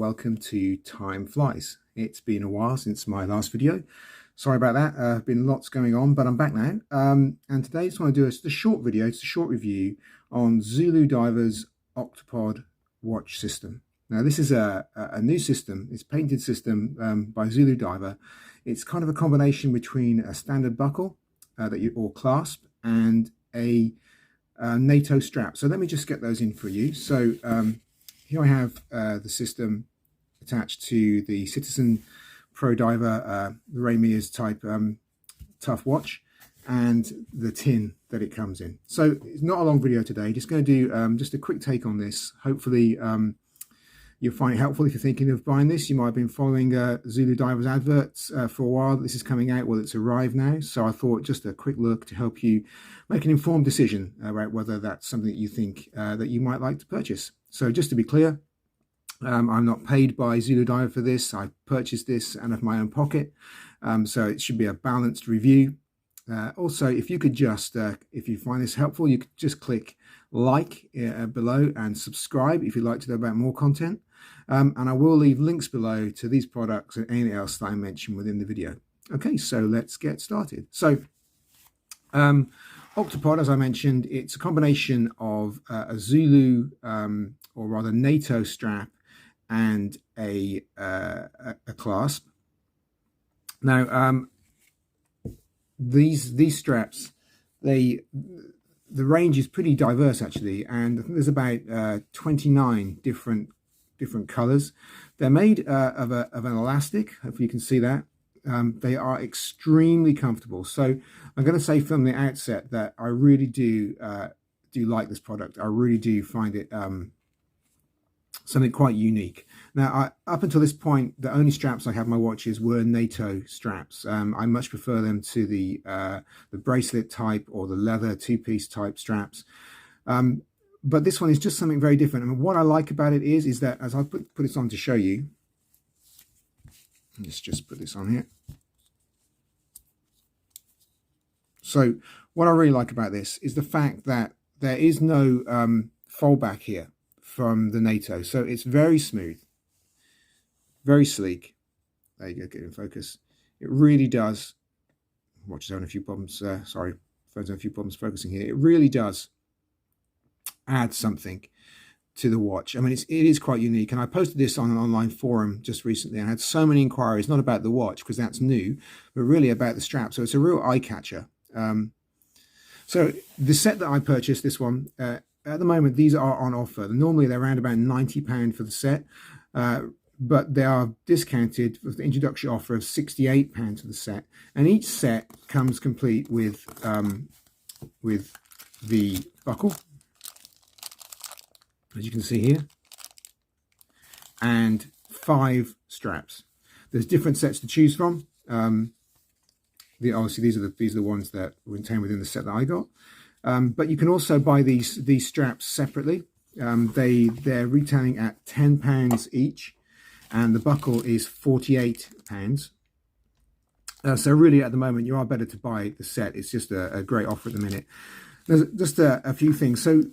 welcome to Time Flies. It's been a while since my last video. Sorry about that, been lots going on, but I'm back now. And today I just want to do a short video, it's a short review on ZULUDIVER's Octopod watch system. Now this is a new system, it's a patented system by ZULUDIVER. It's kind of a combination between a standard buckle or clasp and a NATO strap. So let me just get those in for you. So here I have the system attached to the Citizen Pro Diver, the Ray Mears type tough watch, and the tin that it comes in. So it's not a long video today, just going to do just a quick take on this. Hopefully you'll find it helpful if you're thinking of buying this. You might have been following ZULUDIVER's adverts for a while. This is coming out, well, it's arrived now. So I thought just a quick look to help you make an informed decision about whether that's something that you think that you might like to purchase. So just to be clear, I'm not paid by ZULUDIVER for this. I purchased this out of my own pocket. So it should be a balanced review. Also, if you could just, if you find this helpful, you could just click like below and subscribe if you'd like to know about more content. And I will leave links below to these products and anything else that I mentioned within the video. Okay, so let's get started. So Octopod, as I mentioned, it's a combination of a Zulu, or rather NATO strap, and a clasp. Now, these straps, the range is pretty diverse actually, and I think there's about 29 different colors. They're made of an elastic. Hopefully you can see that. They are extremely comfortable. So I'm going to say from the outset that I really do like this product. I really do find it something quite unique. Now, up until this point, the only straps I had on my watches were NATO straps. I much prefer them to the bracelet type or the leather two-piece type straps. But this one is just something very different. I mean, what I like about it is that, as I put this on to show you, let's just put this on here. So what I really like about this is the fact that there is no foldback here from the NATO. So it's very smooth, very sleek. There you go, get in focus. It really does. Watch is having a few problems. Sorry, phone's having a few problems focusing here. It really does add something to the watch. I mean, it is quite unique, and I posted this on an online forum just recently and had so many inquiries, not about the watch because that's new, but really about the strap. So it's a real eye catcher. So the set that I purchased, this one, at the moment these are on offer. Normally they're around about £90 for the set, but they are discounted with the introductory offer of £68 for the set, and each set comes complete with the buckle, as you can see here, and 5 straps. There's different sets to choose from. Obviously these are the ones that were contained within the set that I got. But you can also buy these straps separately. They're retailing at £10 each, and the buckle is £48. So really, at the moment, you are better to buy the set. It's just a great offer at the minute. There's just a few things. So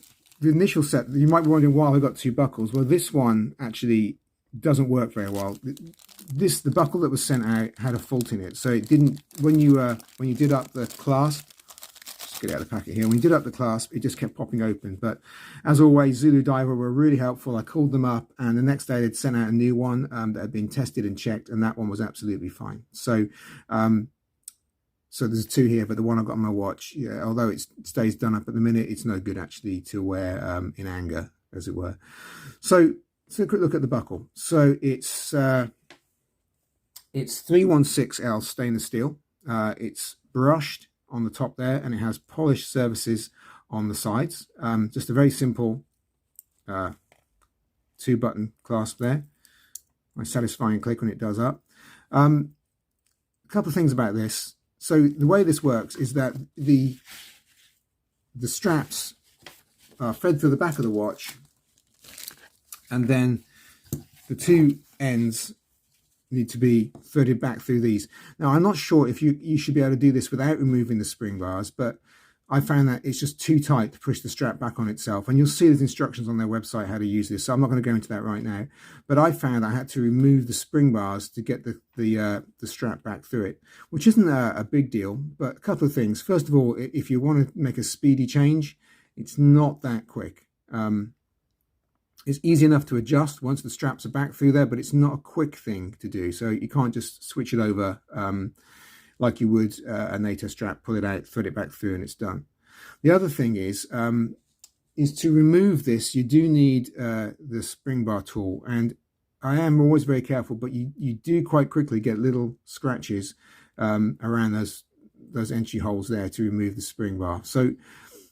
the initial set, you might be wondering why I got 2 buckles. Well, this one actually doesn't work very well. The buckle that was sent out had a fault in it, so it didn't. When you did up the clasp, just get out of the packet here. When you did up the clasp, it just kept popping open. But as always, ZULUDIVER were really helpful. I called them up, and the next day they'd sent out a new one that had been tested and checked, and that one was absolutely fine. So so there's 2 here, but the one I've got on my watch, yeah, although it stays done up at the minute, it's no good actually to wear in anger, as it were. So a quick look at the buckle. So it's 316L stainless steel. It's brushed on the top there, and it has polished surfaces on the sides. Just a very simple 2-button clasp there. Nice satisfying click when it does up. A couple of things about this. So the way this works is that the straps are fed through the back of the watch, and then the 2 ends need to be threaded back through these. Now, I'm not sure if you should be able to do this without removing the spring bars, but I found that it's just too tight to push the strap back on itself. And you'll see there's instructions on their website how to use this. So I'm not going to go into that right now. But I found I had to remove the spring bars to get the strap back through it, which isn't a big deal. But a couple of things. First of all, if you want to make a speedy change, it's not that quick. It's easy enough to adjust once the straps are back through there, but it's not a quick thing to do. So you can't just switch it over like you would a NATO strap, pull it out, thread it back through, and it's done. The other thing is to remove this, you do need the spring bar tool. And I am always very careful, but you do quite quickly get little scratches around those entry holes there to remove the spring bar. So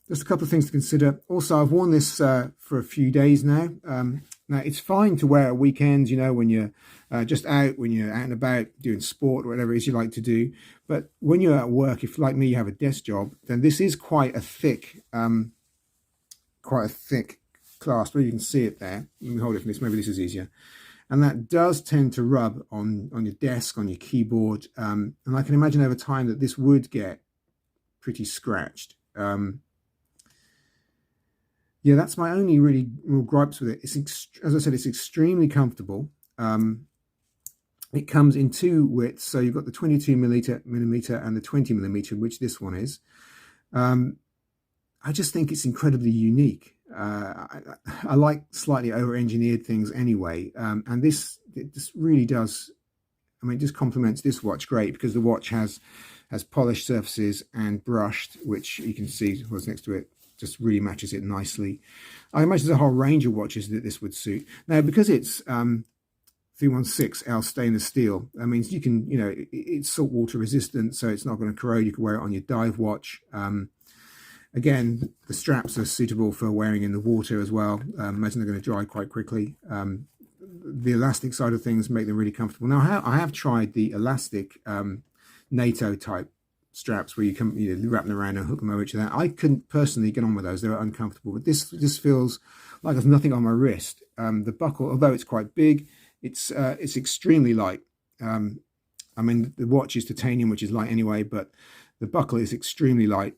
just a couple of things to consider. Also, I've worn this for a few days now. Now, it's fine to wear at weekends, you know, when you're just out, when you're out and about doing sport or whatever it is you like to do. But when you're at work, if like me, you have a desk job, then this is quite a thick clasp. Well, you can see it there. Let me hold it for this. Maybe this is easier. And that does tend to rub on your desk, on your keyboard. And I can imagine over time that this would get pretty scratched. Yeah, that's my only really real gripes with it. It's, as I said, it's extremely comfortable. It comes in two widths, so you've got the 22 millimeter and the 20 millimeter, which this one is. I just think it's incredibly unique. I like slightly over-engineered things anyway, and this really does. I mean, it just complements this watch great because the watch has polished surfaces and brushed, which you can see what's next to it. Just really matches it nicely. I imagine there's a whole range of watches that this would suit. Now, because it's 316L stainless steel, that means you can, you know, it's saltwater resistant, so it's not going to corrode. You can wear it on your dive watch. Again, the straps are suitable for wearing in the water as well. Imagine they're going to dry quite quickly. The elastic side of things make them really comfortable. Now, I have tried the elastic NATO type straps where you can wrap them around and hook them over each other. I couldn't personally get on with those; they were uncomfortable. But this feels like there's nothing on my wrist. The buckle, although it's quite big, it's extremely light. I mean, the watch is titanium, which is light anyway, but the buckle is extremely light.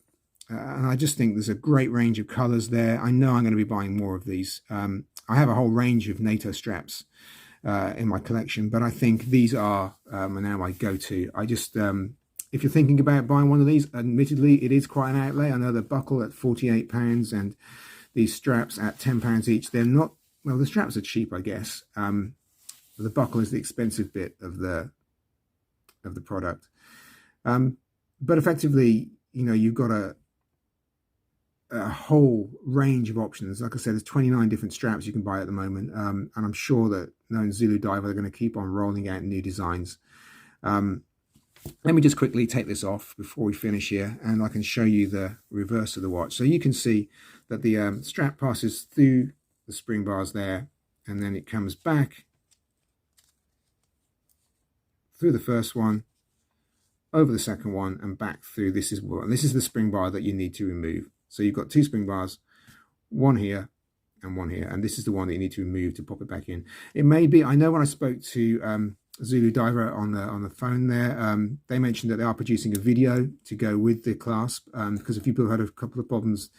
And I just think there's a great range of colors there. I know I'm going to be buying more of these. I have a whole range of NATO straps in my collection, but I think these are now my go-to. I just if you're thinking about buying one of these, admittedly, it is quite an outlay. I know the buckle at £48 and these straps at £10 each. They're not, well, the straps are cheap, I guess. The buckle is the expensive bit of the product. But effectively, you know, you've got a whole range of options. Like I said, there's 29 different straps you can buy at the moment. And I'm sure that knowing ZULUDIVER, they're going to keep on rolling out new designs. Let me just quickly take this off before we finish here, and I can show you the reverse of the watch. So you can see that the strap passes through the spring bars there, and then it comes back through the first one, over the second one, and back through. This is the spring bar that you need to remove. So you've got two spring bars, one here and one here, and this is the one that you need to remove to pop it back in. It may be, I know when I spoke to ZULUDIVER on the phone there, they mentioned that they are producing a video to go with the clasp, because a few people had a couple of problems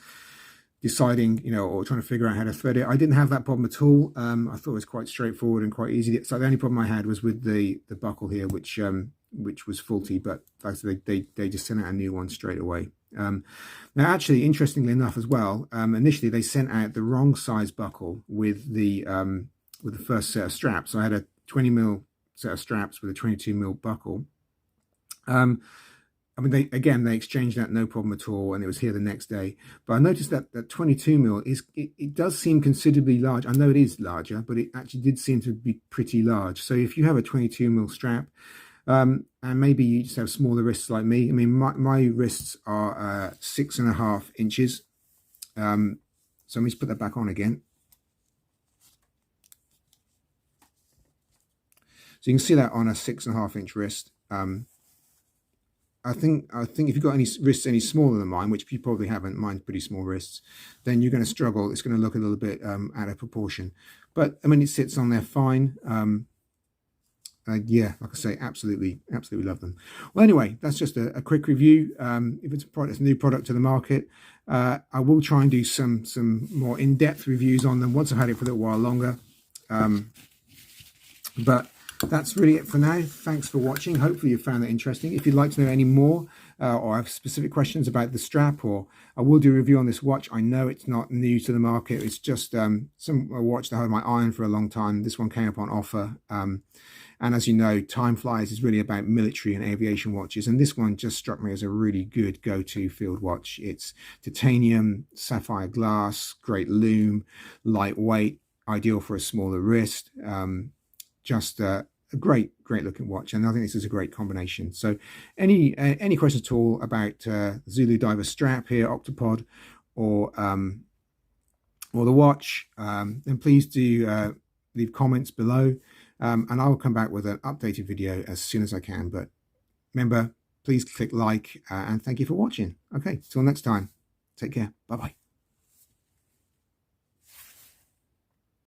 deciding, you know, or trying to figure out how to thread it. I didn't have that problem at all. I thought it was quite straightforward and quite easy. So the only problem I had was with the buckle here, which was faulty, but like I said, they just sent out a new one straight away. Now, actually, interestingly enough as well, initially they sent out the wrong size buckle with the first set of straps. So I had a 20mm set of straps with a 22mm buckle. I mean, they exchanged that no problem at all, and it was here the next day. But I noticed that 22mm it does seem considerably large. I know it is larger, but it actually did seem to be pretty large. So if you have a 22mm strap, and maybe you just have smaller wrists like me. I mean, my wrists are 6.5 inches. So let me just put that back on again. So you can see that on a 6.5 inch wrist. I think if you've got any wrists any smaller than mine, which you probably haven't, mine's pretty small wrists, then you're going to struggle. It's going to look a little bit out of proportion. But I mean, it sits on there fine. yeah, like I say, absolutely love them. Well, anyway, that's just a quick review. If it's a new product to the market, I will try and do some more in-depth reviews on them once I've had it for a little while longer. But that's really it for now. Thanks for watching. Hopefully you found that interesting. If you'd like to know any more or have specific questions about the strap, or I will do a review on this watch. I know it's not new to the market. It's just a watch that I had my eye on for a long time. This one came up on offer. And as you know, Time Flies is really about military and aviation watches. And this one just struck me as a really good go-to field watch. It's titanium, sapphire glass, great lume, lightweight, ideal for a smaller wrist. Just a great looking watch, and I think this is a great combination. So any questions at all about ZULUDIVER strap here, Octopod, or the watch, then please do leave comments below, and I will come back with an updated video as soon as I can. But remember, please click like, and thank you for watching. Okay, till next time, take care. Bye bye.